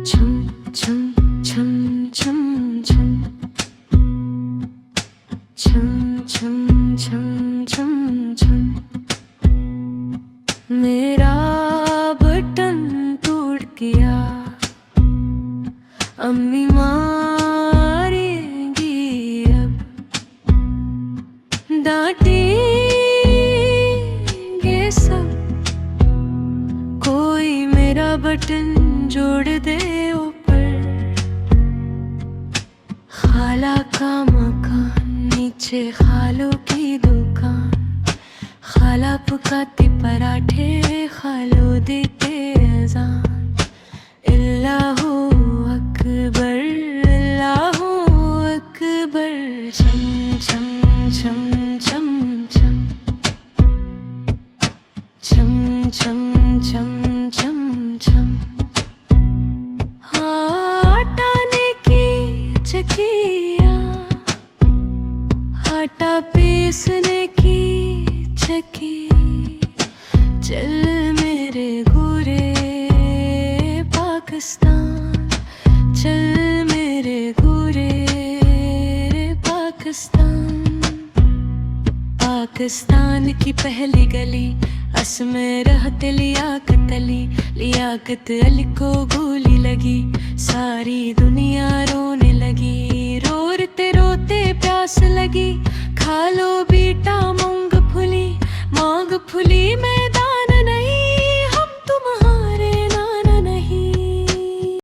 छम छम छम छम छम छम छम छम छम छम। मेरा बटन टूट गया, अम्मी मारेंगी अब, डांटेंगे सब। कोई मेरा बटन जोड़ दे ऊपर। खाला का मकान, नीचे खालों की दुकान। खाला पकाती पराठे, खालो देते अज़ान। अल्लाहू अकबर, अल्लाहू अकबर। छम छम छम छम छम छम छम छम छम छम। आटाने की चकिया, आटा पीसने की चक्की। चल मेरे गोरे पाकिस्तान, चल मेरे गोरे पाकिस्तान। पाकिस्तान की पहली गली, असमें रहते लियाकत अली। लियाकत अली को गोली लगी, सारी दुनिया रोने लगी। रोते रोते प्यास लगी, खा लो